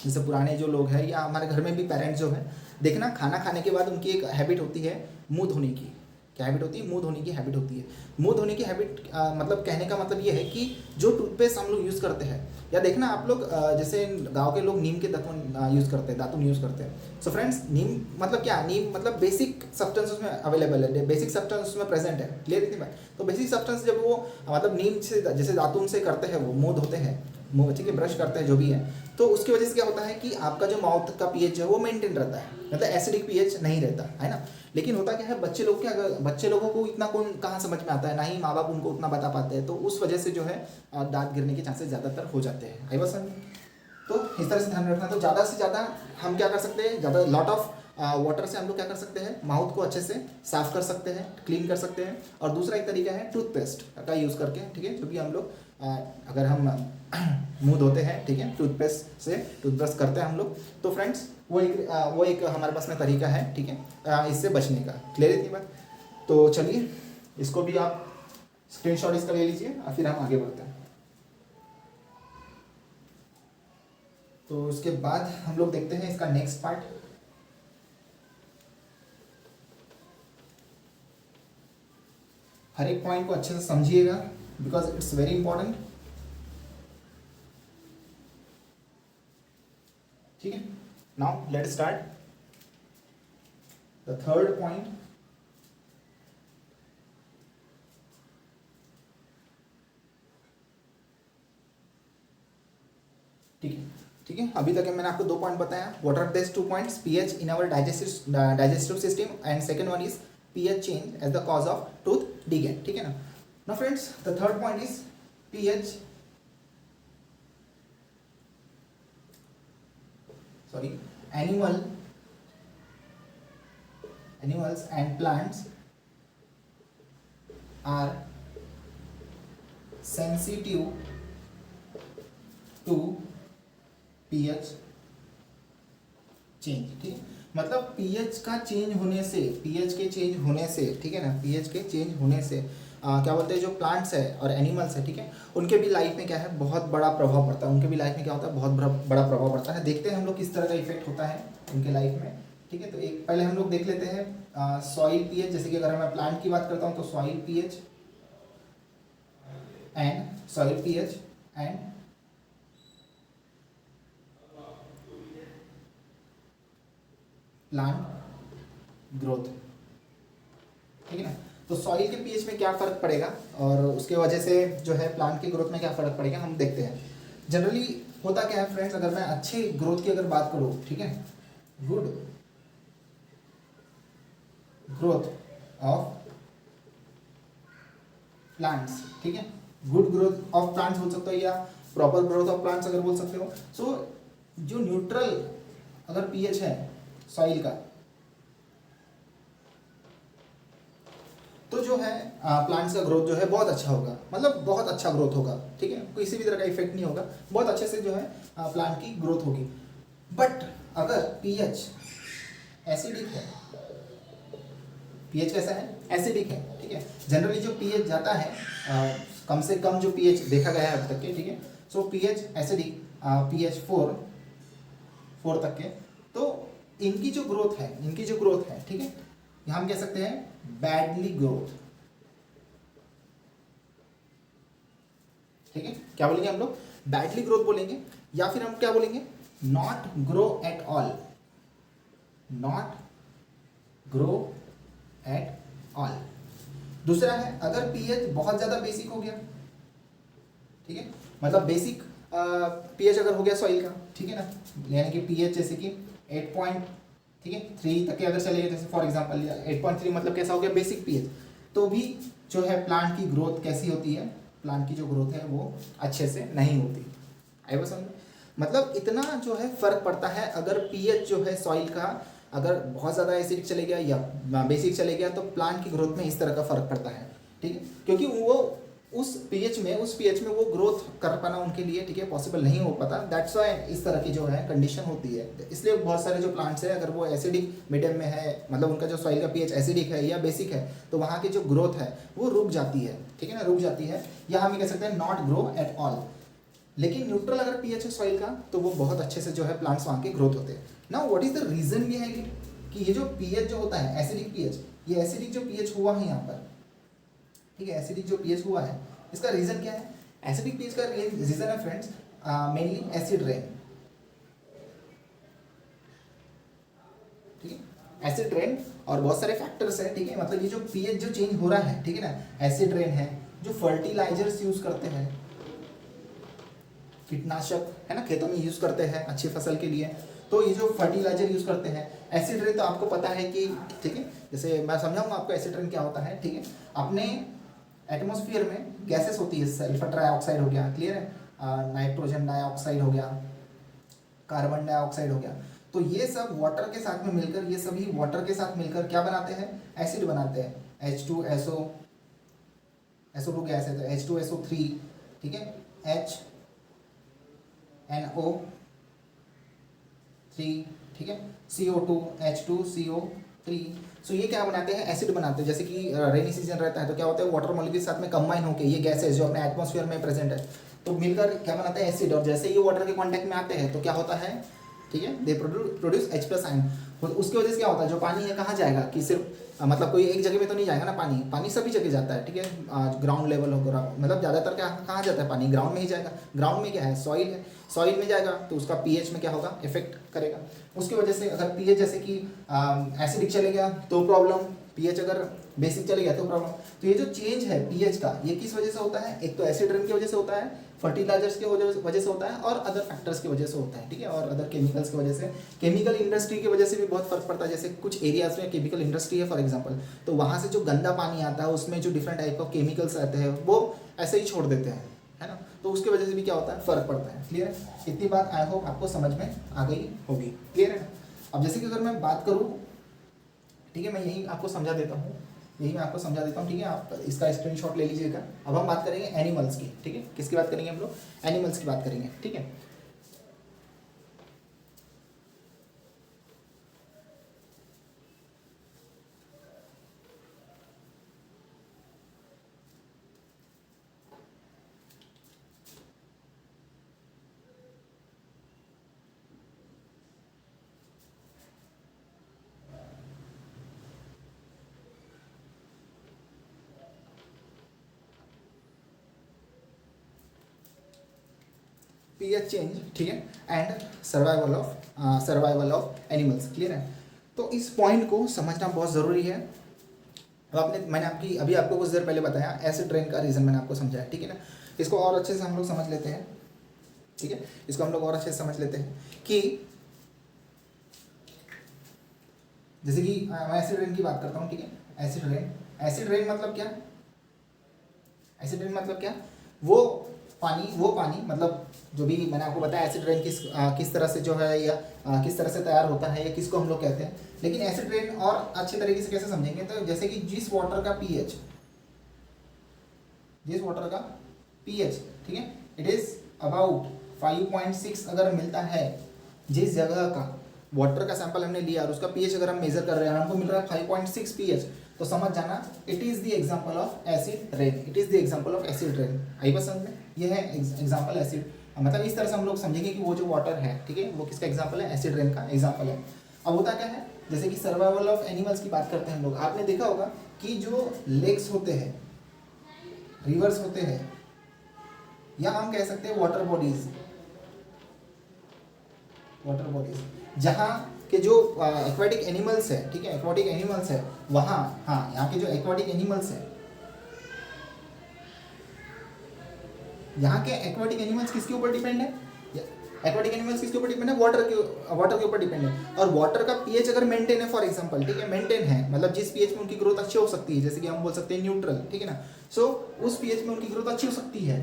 जैसे पुराने जो लोग हैं या हमारे घर में भी पेरेंट्स जो हैं, देखना खाना खाने के बाद उनकी एक हैबिट होती है मुंह धोने की। क्या हैबिट होती है, मुंह धोने की हैबिट होती है। मुंह धोने की हैबिट मतलब कहने का मतलब ये है कि जो टूथपेस्ट हम लोग यूज़ करते हैं, या देखना आप लोग जैसे गांव के लोग नीम के दातुन यूज़ करते हैं, दातुन यूज़ करते हैं। सो फ्रेंड्स, नीम मतलब क्या, नीम मतलब बेसिक सब्सटेंस उसमें अवेलेबल है, बेसिक सब्सटेंस उसमें प्रेजेंट है, क्लियर इतनी बात। तो बेसिक सब्सटेंस जब वो मतलब नीम से जैसे दातुन से करते हैं, वो मुँह धोते हैं, मुँह ठीक है, ब्रश करते हैं जो भी है, तो उसकी वजह से क्या होता है कि आपका जो माउथ का पीएच है वो मेंटेन रहता है, मतलब एसिडिक पीएच नहीं रहता है ना। लेकिन होता क्या है, बच्चे लोग क्या, बच्चे लोगों को इतना कौन कहाँ समझ में आता है, ना ही माँ बाप उनको उतना बता पाते हैं, तो उस वजह से जो है दांत गिरने के चांसेस ज़्यादातर हो जाते हैं। आई बस, तो इस तरह से ध्यान रखना। तो ज़्यादा से ज़्यादा हम क्या कर सकते हैं, ज़्यादा लॉट ऑफ वाटर से हम लोग क्या कर सकते हैं, माउथ को अच्छे से साफ कर सकते हैं, क्लीन कर सकते हैं। और दूसरा एक तरीका है टूथपेस्ट का यूज़ करके, ठीक है, जो भी हम लोग अगर हम मुंह धोते हैं, ठीक है, टूथपेस्ट से टूथब्रश करते हैं हम लोग, तो फ्रेंड्स वो एक हमारे पास में तरीका है, ठीक है, इससे बचने का, क्लियर इतनी बात। तो चलिए इसको भी आप स्क्रीनशॉट इसका ले लीजिए और फिर हम आगे बढ़ते हैं। तो उसके बाद हम लोग देखते हैं इसका नेक्स्ट पार्ट। हर एक पॉइंट को अच्छे से समझिएगा बिकॉज इट्स वेरी इंपॉर्टेंट, ठीक है। Now let start the third point. ठीक है, ठीक है, अभी तक मैंने आपको 2 पॉइंट बताया। What are this 2 points, pH in our digestive system and second one is pH change as the cause of tooth decay, ठीक है ना। Now friends, the third point is pH animals and plants are sensitive to pH change, ठीक है। मतलब pH का change होने से, pH के चेंज होने से, ठीक है ना, पीएच के चेंज होने से क्या बोलते हैं, जो प्लांट्स है और एनिमल्स है, ठीक है, उनके भी लाइफ में क्या है, बहुत बड़ा प्रभाव पड़ता है। उनके भी लाइफ में क्या होता है, बहुत बड़ा प्रभाव पड़ता है। देखते हैं हम लोग किस तरह का इफेक्ट होता है उनके लाइफ में, ठीक है। तो एक पहले हम लोग देख लेते हैं सॉइल पीएच। जैसे कि अगर मैं प्लांट की बात करता हूँ तो soil pH and plant growth, ठीक है ना। तो सॉइल के पीएच में क्या फ़र्क पड़ेगा और उसके वजह से जो है प्लांट की ग्रोथ में क्या फ़र्क पड़ेगा, हम देखते हैं। जनरली होता क्या है फ्रेंड्स, अगर मैं अच्छी ग्रोथ की अगर बात करूँ, ठीक है, गुड ग्रोथ ऑफ प्लांट्स, ठीक है, गुड ग्रोथ ऑफ प्लांट्स बोल सकते हो या प्रॉपर ग्रोथ ऑफ प्लांट्स अगर बोल सकते हो। सो जो न्यूट्रल अगर पीएच है सॉइल का, तो जो है प्लांट्स का ग्रोथ जो है बहुत अच्छा होगा, मतलब बहुत अच्छा ग्रोथ होगा, ठीक है, किसी भी तरह का इफेक्ट नहीं होगा, बहुत अच्छे से जो है प्लांट की ग्रोथ होगी। बट अगर पीएच एसिडिक है, पीएच कैसा है, एसिडिक है, ठीक है, जनरली जो पीएच जाता है कम से कम जो पीएच देखा गया है अब तक के, ठीक है, सो पीएच एसिडिक, पीएच 4 तक के, तो इनकी जो ग्रोथ है, ठीक है, यहाँ हम कह सकते हैं बैडली ग्रोथ, ठीक है। क्या बोलेंगे हम लोग, बैडली ग्रोथ बोलेंगे, या फिर हम क्या बोलेंगे, not grow at all, not grow at all. दूसरा है अगर पीएच बहुत ज़्यादा बेसिक हो गया, ठीक है, मतलब बेसिक पीएच अगर हो गया सॉइल का, ठीक है ना, यानी कि पीएच जैसे कि 8 ठीक है 3 तक के अगर चले गए, जैसे फॉर एग्जांपल 8.3 मतलब कैसा हो गया, बेसिक पीएच, तो भी जो है प्लांट की ग्रोथ कैसी होती है, प्लांट की जो ग्रोथ है वो अच्छे से नहीं होती। आई वो समझ में? मतलब इतना जो है फर्क पड़ता है अगर पीएच जो है सॉइल का अगर बहुत ज़्यादा एसिडिक चले गया या बेसिक चले गया तो प्लांट की ग्रोथ में इस तरह का फर्क पड़ता है, ठीक है, क्योंकि वो उस पीएच में वो ग्रोथ कर पाना उनके लिए, ठीक है, पॉसिबल नहीं हो पाता। दैट्स वाई इस तरह की जो है कंडीशन होती है। इसलिए बहुत सारे जो प्लांट्स है अगर वो एसिडिक मीडियम में है, मतलब उनका जो सॉइल का पीएच एसिडिक है या बेसिक है, तो वहाँ की जो ग्रोथ है वो रुक जाती है, ठीक है ना, रुक जाती है, या हम ये कह सकते हैं नॉट ग्रो एट ऑल। लेकिन न्यूट्रल अगर पीएच है सॉइल का तो वो बहुत अच्छे से जो है प्लांट्स वहाँ के ग्रोथ होते हैं। Now what is the reason behind it, कि ये जो पीएच जो होता है एसिडिक पीएच, ये एसिडिक जो पीएच हुआ है यहाँ पर, ठीक है, एसिडिक जो पीएच हुआ है इसका रीजन क्या है? एसिडिक पीएच का रीजन है फ्रेंड्स मेनली एसिड रेन, ठीक है, एसिड रेन और बहुत सारे फैक्टर्स है, ठीक है, मतलब ये जो पीएच जो चेंज हो रहा है, ठीक है ना, एसिड रेन है, जो फर्टिलाइजर्स यूज करते हैं, कीटनाशक है ना, खेतों में यूज करते हैं अच्छी फसल के लिए, तो ये जो फर्टिलाइजर यूज करते हैं, एसिड रेन तो आपको पता है कि, ठीक है, जैसे मैं समझाऊंगा आपको एसिड रेन क्या होता है, ठीक है, अपने एटमॉस्फेयर में गैसेस होती है, सल्फर डाइऑक्साइड हो गया, क्लियर है, नाइट्रोजन डाइऑक्साइड हो गया, कार्बन डाइऑक्साइड हो गया, तो ये सब वाटर के साथ में मिलकर, ये सभी वाटर के साथ मिलकर क्या बनाते हैं? एसिड बनाते हैं, H2SO, SO2 गैस है तो H2SO3, ठीक है, HNO3, ठीक है, CO2, H2CO3, सो ये क्या बनाते हैं? एसिड बनाते हैं। जैसे कि रेनी सीजन रहता है तो क्या होता है, वाटर मॉलिक्यूल के साथ में कंबाइन होकर ये गैसेस जो अपने एटमॉस्फेयर में प्रेजेंट है तो मिलकर क्या बनाते हैं? एसिड। और जैसे ये वाटर के कांटेक्ट में आते हैं तो क्या होता है, ठीक है, दे प्रोड्यूस H+ आयन। उसकी वजह से क्या होता है, जो पानी है कहाँ जाएगा, कि सिर्फ मतलब कोई एक जगह में तो नहीं जाएगा ना, पानी सभी जगह जाता है, ठीक है, ग्राउंड लेवल होगा, मतलब ज़्यादातर क्या कहाँ जाता है पानी? ग्राउंड में ही जाएगा। ग्राउंड में क्या है? सॉइल है, सॉइल में जाएगा तो उसका पीएच में क्या होगा? इफेक्ट करेगा। उसकी वजह से अगर पीएच जैसे कि एसिडिक चले गया तो प्रॉब्लम, पीएच अगर बेसिक चले गया तो प्रॉब्लम। तो ये जो चेंज है पीएच का, ये किस वजह से होता है? एक तो एसिड रेन की वजह से होता है, फर्टिलाइजर्स की वजह से होता है, और अदर फैक्टर्स की वजह से होता है, ठीक है, और अदर केमिकल्स की वजह से, केमिकल इंडस्ट्री की वजह से भी बहुत फर्क पड़ता है। जैसे कुछ एरियाज में केमिकल इंडस्ट्री है फॉर एग्जांपल, तो वहाँ से जो गंदा पानी आता है उसमें जो डिफरेंट टाइप ऑफ केमिकल्स रहते हैं वो ऐसे ही छोड़ देते हैं, है ना, तो उसकी वजह से भी क्या होता है? फर्क पड़ता है। क्लियर है? इतनी बात आई होप आपको समझ में आ गई होगी। क्लियर है? अब जैसे कि अगर मैं बात करूँ, ठीक है, मैं यही आपको समझा देता हूँ, ठीक है, आप इसका स्क्रीनशॉट ले लीजिएगा। अब हम बात करेंगे एनिमल्स की, ठीक है, किसकी बात करेंगे हम लोग? एनिमल्स की बात करेंगे, ठीक है। पीएच चेंज, ठीक है, and survival of animals. Clear है? तो इस पॉइंट को समझना बहुत ज़रूरी है। अब मैंने अभी आपको कुछ देर पहले बताया एसिड रेन का रीज़न मैंने आपको समझाया, ठीक है ना। इसको और अच्छे से हम लोग समझ लेते हैं, ठीक है, इसको हम लोग और अच्छे से समझ लेते हैं कि जैसे कि मैं एसिड रेन की बात करता हूँ, ठीक है, एसिड रेन मतलब क्या? एसिड रेन मतलब क्या? वो पानी मतलब जो भी मैंने आपको बताया एसिड रेन किस तरह से जो है या किस तरह से तैयार होता है या किसको हम लोग कहते हैं। लेकिन एसिड रेन और अच्छे तरीके से कैसे समझेंगे, तो जैसे कि जिस वाटर का पीएच, ठीक है, इट इज अबाउट 5.6 अगर मिलता है, जिस जगह का वाटर का सैंपल हमने लिया और उसका पीएच अगर हम मेजर कर रहे हैं, हमको मिल रहा है 5.6 पीएच, तो समझ जाना it is the example of acid rain. आई बस समझ में? ये है एग्जांपल एसिड, मतलब इस तरह से हम लोग समझेंगे कि वो जो वाटर है, ठीक है, वो किसका एग्जांपल है? एसिड रेन का एग्जांपल है। अब होता क्या है, जैसे कि सर्वाइवल ऑफ एनिमल्स की बात करते हैं हम लोग, आपने देखा होगा कि जो लेक्स होते हैं, रिवर्स होते हैं, या हम कह सकते हैं वाटर बॉडीज, जहाँ के जो एक्वाटिक एनिमल्स है, ठीक है, एक्वाटिक एनिमल्स है वहाँ, हाँ, यहाँ के जो एक्वाटिक एनिमल्स है, यहाँ के एक्वाटिक एनिमल्स किसके ऊपर डिपेंड है? एक्वाटिक एनिमल्स किसके ऊपर डिपेंड है? वाटर के ऊपर डिपेंड है। और वाटर का पीएच अगर मेंटेन है फॉर एग्जांपल, ठीक है, मेंटेन है, मतलब जिस पीएच में उनकी ग्रोथ अच्छी हो सकती है, जैसे कि हम बोल सकते हैं न्यूट्रल, ठीक है ना, सो उस पीएच में उनकी ग्रोथ अच्छी हो सकती है,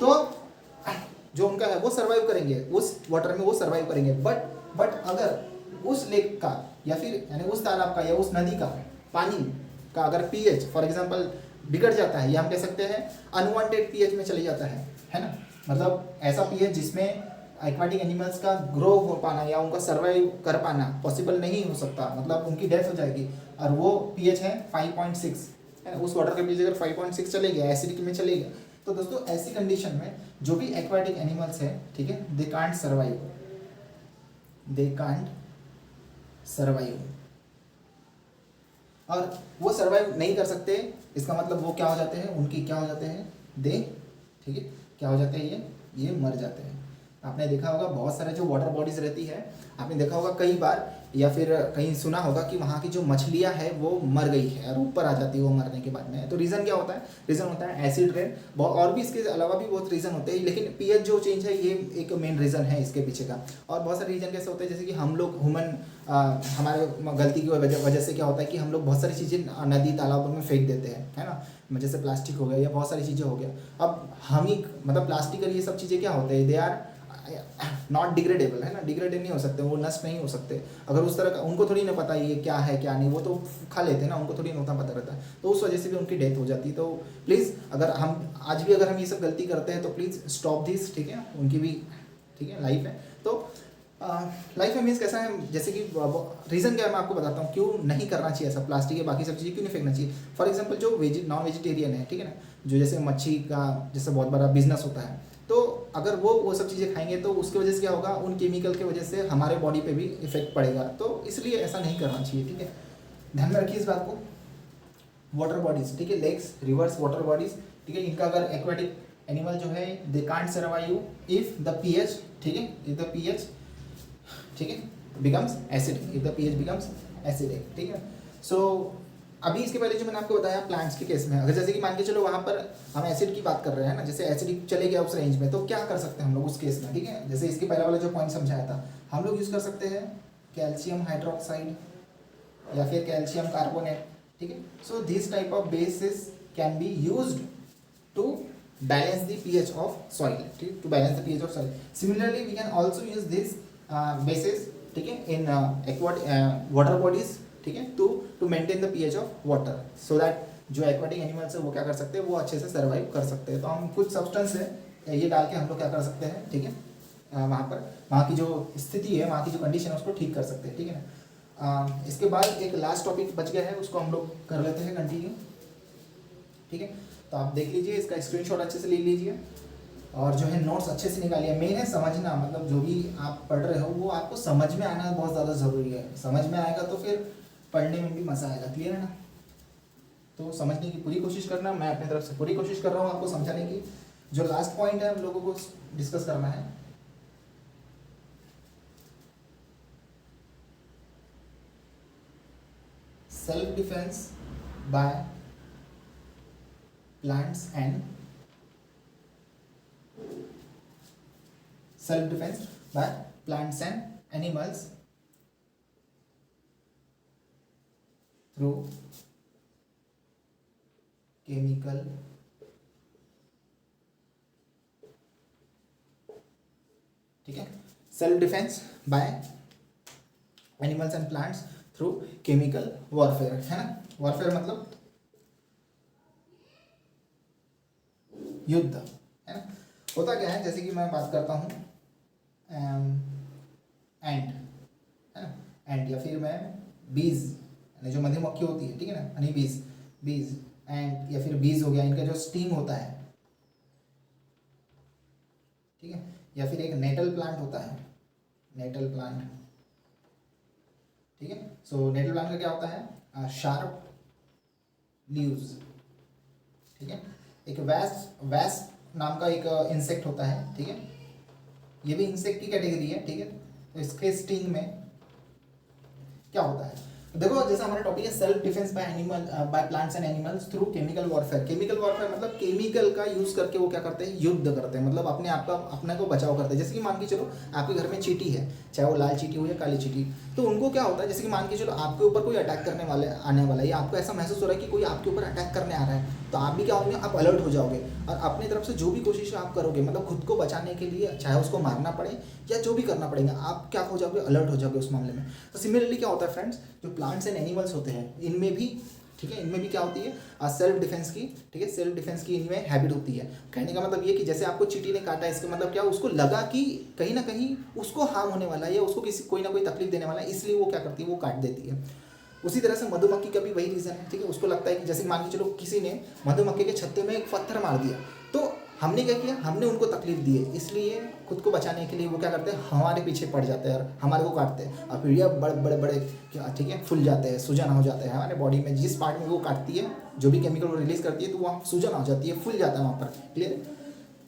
तो जो उनका है वो सर्वाइव करेंगे, उस वाटर में वो सर्वाइव करेंगे। बट अगर उस लेक का या फिर यानी उस तालाब का या उस नदी का पानी का अगर पीएच फॉर एग्जांपल बिगड़ जाता है, या हम कह सकते हैं अनवांटेड पीएच में चले जाता है ना, मतलब ऐसा पीएच जिसमें एक्वाटिक एनिमल्स का ग्रो हो पाना या उनका सर्वाइव कर पाना पॉसिबल नहीं हो सकता, मतलब उनकी डेथ हो जाएगी, और वो पीएच है 5.6 है ना, उस वाटर का पीएच अगर 5.6 चले गया, एसिडिक में चले गया, तो दोस्तों ऐसी कंडीशन में जो भी एक्वाटिक एनिमल्स है, ठीक है, दे कांट सर्वाइव, और वो सर्वाइव नहीं कर सकते, इसका मतलब वो क्या हो जाते हैं, उनकी क्या हो जाते हैं, ठीक है, क्या हो जाते हैं, ये मर जाते हैं। आपने देखा होगा बहुत सारे जो वाटर बॉडीज रहती है, आपने देखा होगा कई बार या फिर कहीं सुना होगा कि वहाँ की जो मछलियाँ है वो मर गई है और ऊपर आ जाती है वो मरने के बाद में। तो रीज़न क्या होता है, रीज़न होता है एसिड रेन, और भी इसके अलावा भी बहुत रीज़न होते हैं, लेकिन पीएच जो चेंज है ये एक मेन रीज़न है इसके पीछे का। और बहुत सारे रीज़न कैसे होते हैं, जैसे कि हम लोग ह्यूमन हमारे गलती की वजह से क्या होता है कि हम लोग बहुत सारी चीज़ें नदी तालाबों में फेंक देते हैं, है ना, जैसे प्लास्टिक हो गया या बहुत सारी चीज़ें हो गया। अब हम ही मतलब प्लास्टिक और ये सब चीज़ें क्या होते हैं, दे आर नॉट डिग्रेडेबल, है ना, डिग्रेडेड नहीं हो सकते, वो नष्ट नहीं हो सकते। अगर उस तरह का उनको थोड़ी ना पता ये क्या है क्या नहीं, वो तो खा लेते हैं ना, उनको थोड़ी ना उतना पता रहता है, तो उस वजह से भी उनकी डेथ हो जाती है। तो प्लीज़ अगर हम आज भी अगर हम ये सब गलती करते हैं तो प्लीज़ स्टॉप दिस, ठीक है, उनकी भी ठीक है लाइफ है। तो लाइफ में मीन्स कैसा है, जैसे कि रीज़न क्या है मैं आपको बताता हूँ क्यों नहीं करना चाहिए ऐसा, प्लास्टिक या बाकी सब चीज़ें क्यों नहीं फेंकना चाहिए। फॉर एग्जांपल जो नॉन वेजिटेरियन है, ठीक है ना, जो जैसे मच्छी का जैसे बहुत बड़ा बिजनेस होता है, तो अगर वो सब चीज़ें खाएंगे तो उसकी वजह से क्या होगा, उन केमिकल की वजह से हमारे बॉडी पे भी इफेक्ट पड़ेगा, तो इसलिए ऐसा नहीं करना चाहिए, ठीक है, ध्यान में रखिए इस बात को। वाटर बॉडीज, ठीक है, लेक्स, रिवर्स, वाटर बॉडीज, ठीक है, इनका अगर एक्वाटिक एनिमल जो है they can't survive if the pH, ठीक है, इफ द पीएच, ठीक है, becomes acidic, if the pH becomes acidic, ठीक है। सो अभी इसके पहले जो मैंने आपको बताया प्लांट्स के केस में, अगर जैसे कि मान के चलो वहाँ पर हम एसिड की बात कर रहे हैं ना, जैसे एसिडिक चले गया उस रेंज में, तो क्या कर सकते हैं हम लोग उस केस में, ठीक है, जैसे इसके पहले वाला जो पॉइंट समझाया था, हम लोग यूज़ कर सकते हैं कैल्शियम हाइड्रोक्साइड या फिर कैल्शियम कार्बोनेट, ठीक है। So this type of bases can be used to balance the pH of soil, ठीक, to balance the pH of soil. Similarly we can also use this bases, ठीक है, in water bodies, ठीक है, to maintain the pH of water, so that जो aquatic animals है वो क्या कर सकते हैं, वो अच्छे से सर्वाइव कर सकते हैं। तो हम कुछ सब्सटेंस है ये डाल के हम लोग क्या कर सकते हैं, ठीक है, वहाँ की जो स्थिति है, वहाँ की जो कंडीशन है उसको ठीक कर सकते हैं, ठीक है ना। इसके बाद एक लास्ट टॉपिक बच गया है, उसको हम लोग कर लेते हैं कंटिन्यू, ठीक है। तो आप देख लीजिए, इसका स्क्रीनशॉट अच्छे से ले लीजिए और जो है नोट्स अच्छे से निकालिए। मेन है समझना, मतलब जो भी आप पढ़ रहे हो वो आपको समझ में आना बहुत ज़्यादा ज़रूरी है, समझ में आएगा तो फिर पढ़ने में भी मज़ा आएगा, क्लियर है ना। तो समझने की पूरी कोशिश करना, मैं अपनी तरफ से पूरी कोशिश कर रहा हूँ आपको समझाने की। जो लास्ट पॉइंट है हम लोगों को डिस्कस करना है, self defence by plants and self defense by plants and animals through chemical ठीक है, self defence by animals and plants through chemical warfare, है ना। वॉरफेयर मतलब युद्ध, है ना। होता क्या है, जैसे कि मैं बात करता हूँ एंड, है ना, एंड या फिर मैं बीज, यानी जो मधुमक्खी होती है, ठीक है ना, हनी बीज एंड या फिर बीज हो गया, इनका जो स्टिंग होता है, ठीक है, या फिर एक नेटल प्लांट होता है, नेटल प्लांट, ठीक है। सो नेटल प्लांट का क्या होता है, शार्प लीव्स, ठीक है। एक वैस्प नाम का एक इंसेक्ट होता है, ठीक है, ये भी इंसेक्ट की कैटेगरी है, ठीक है। तो इसके स्टिंग में क्या होता है, देखो जैसा हमारा टॉपिक है self defence by plants and animals through chemical warfare. Chemical warfare मतलब केमिकल का यूज करके वो क्या करते हैं, युद्ध करते हैं, मतलब अपने को बचाव करते हैं। जैसे कि मान के चलो आपके घर में चींटी है, चाहे वो लाल चींटी हो या काली चींटी, तो उनको क्या होता है, जैसे कि मान के चलो आपके ऊपर कोई अटैक आने वाला है, या आपको ऐसा महसूस हो रहा है कि कोई आपके ऊपर अटैक करने आ रहा है, तो आप भी क्या होंगे, आप अलर्ट हो जाओगे और अपनी तरफ से जो भी कोशिश आप करोगे, मतलब खुद को बचाने के लिए, चाहे उसको मारना पड़े या जो भी करना पड़ेगा, आप क्या हो जाओगे, अलर्ट हो जाओगे उस मामले में। तो सिमिलरली क्या होता है फ्रेंड्स, जो प्लांट्स एंड एनिमल्स होते हैं इनमें भी, ठीक है, इनमें भी क्या होती है, सेल्फ डिफेंस की, ठीक है, सेल्फ डिफेंस की इनमें हैबिट होती है। कहने का मतलब ये कि जैसे आपको चींटी ने काटा, इसका मतलब क्या, उसको लगा कि कहीं ना कहीं उसको हार्म होने वाला है या उसको किसी कोई ना कोई तकलीफ देने वाला है, इसलिए वो क्या करती है, वो काट देती है। उसी तरह से मधुमक्खी का भी वही रीज़न है, ठीक है, उसको लगता है कि जैसे मान के चलो किसी ने मधुमक्खी के छत्ते में एक पत्थर मार दिया, तो हमने क्या किया, हमने उनको तकलीफ दी है, इसलिए खुद को बचाने के लिए वो क्या करते हैं, हमारे पीछे पड़ जाते हैं और हमारे को काटते हैं, और फिर ये बड़े बड़े बड़े क्या, ठीक है, फूल जाते हैं, सूजन हो जाते हैं हमारे बॉडी में, जिस पार्ट में वो काटती है, जो भी केमिकल वो रिलीज करती है, तो वहाँ सूजन हो जाती है, फूल जाता है वहाँ पर। क्लियर।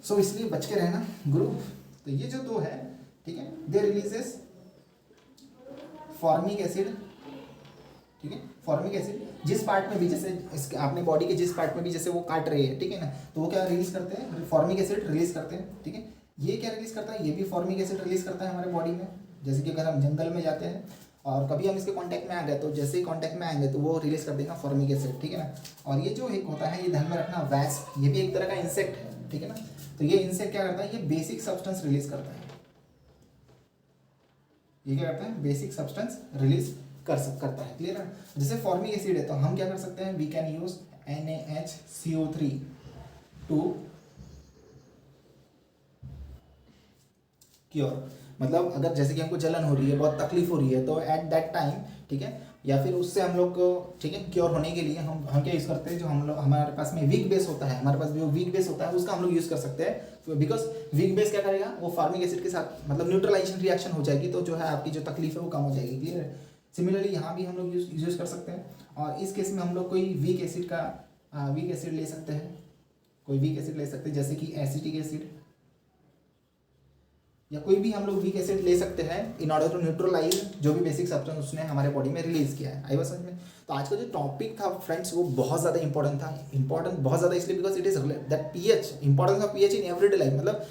सो इसलिए बच के रहना गुरु। तो ये जो दो है, ठीक है, दे रिलीजेस फॉर्मिक एसिड, ठीक है, फॉर्मिक एसिड जिस पार्ट में भी, जैसे इसके अपने बॉडी के जिस पार्ट में भी जैसे वो काट रही है, ठीक है ना, तो वो क्या रिलीज करते हैं, फॉर्मिक एसिड रिलीज करते हैं, ठीक है। ये क्या रिलीज करता है, ये भी फॉर्मिक एसिड रिलीज करता है हमारे बॉडी में। जैसे कि अगर हम जंगल में जाते हैं और कभी हम इसके कांटेक्ट में आ गए, तो जैसे ही कांटेक्ट में आएंगे तो वो रिलीज कर देगा फॉर्मिक एसिड, ठीक है ना। और ये जो एक होता है, ये ध्यान में रखना, वैस्प, ये भी एक तरह का इंसेक्ट है, ठीक है ना। तो ये इंसेक्ट क्या करता है, ये बेसिक सब्सटेंस रिलीज करता है, ये क्या करता है, बेसिक सब्सटेंस रिलीज करता है। क्लियर है। जैसे फॉर्मिक एसिड है तो हम क्या कर सकते हैं, we can use NaHCO3 to cure. मतलब अगर जैसे कि हमको जलन हो रही है, बहुत तकलीफ हो रही है, तो एट दैट टाइम, ठीक है, या फिर उससे हम लोग को, ठीक है, क्योर होने के लिए हम क्या यूज़ करते हैं, जो हम लोग हमारे पास में वीक बेस होता है, हमारे पास जो वीक बेस होता है उसका हम लोग यूज़ कर सकते हैं। बिकॉज वीक बेस क्या करेगा, वो फॉर्मिक एसिड के साथ मतलब न्यूट्रलाइजेशन रिएक्शन हो जाएगी, तो जो है आपकी जो तकलीफ है वो कम हो जाएगी। क्लियर है। सिमिलरली यहाँ भी हम लोग यूज़ कर सकते हैं, और इस केस में हम लोग कोई वीक एसिड ले सकते हैं, कोई वीक एसिड ले सकते हैं, जैसे कि एसिटिक एसिड, या कोई भी हम लोग वीक एसिड ले सकते हैं इन ऑर्डर टू न्यूट्रलाइज जो भी बेसिक सब्सटेंस उसने हमारे बॉडी में रिलीज किया है। आई बात समझ में। तो आज का जो टॉपिक था फ्रेंड्स, वो बहुत ज़्यादा इंपॉर्टेंट था। इंपॉर्टेंट बहुत ज़्यादा इसलिए because it is that pH, importance of pH in everyday life. मतलब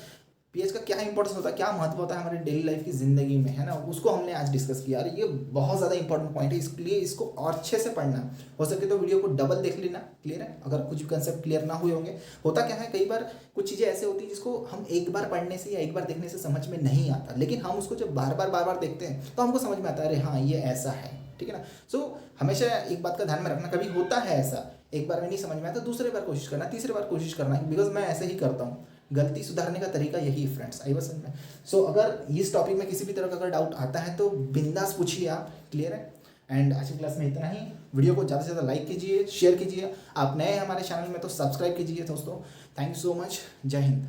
पीएच का क्या इंपॉर्टेंस होता है, क्या महत्व होता है हमारी डेली लाइफ की जिंदगी में, है ना, उसको हमने आज डिस्कस किया। और ये बहुत ज़्यादा इंपॉर्टेंट पॉइंट है, इसलिए इसको और अच्छे से पढ़ना, हो सके तो वीडियो को डबल देख लेना। क्लियर है। अगर कुछ भी कंसेप्ट क्लियर ना हुए होंगे, होता क्या है, कई बार कुछ चीज़ें ऐसे होती हैं जिसको हम एक बार पढ़ने से या एक बार देखने से समझ में नहीं आता, लेकिन हम उसको जब बार बार देखते हैं तो हमको समझ में आता है, अरे हाँ ये ऐसा है, ठीक है ना। सो हमेशा एक बात का ध्यान में रखना, कभी होता है ऐसा, एक बार में नहीं समझ में आया तो दूसरे बार कोशिश करना, तीसरे बार कोशिश करना, बिकॉज मैं ऐसे ही करता हूँ। गलती सुधारने का तरीका यही है फ्रेंड्स। आई बस में। सो अगर इस टॉपिक में किसी भी तरह का अगर डाउट आता है तो बिंदास पूछिए आप। क्लियर है। एंड आज की क्लास में इतना ही। वीडियो को ज़्यादा से ज़्यादा लाइक कीजिए, शेयर कीजिए। आप नए हैं हमारे चैनल में तो सब्सक्राइब कीजिए दोस्तों। Thank you so much. जय हिंद।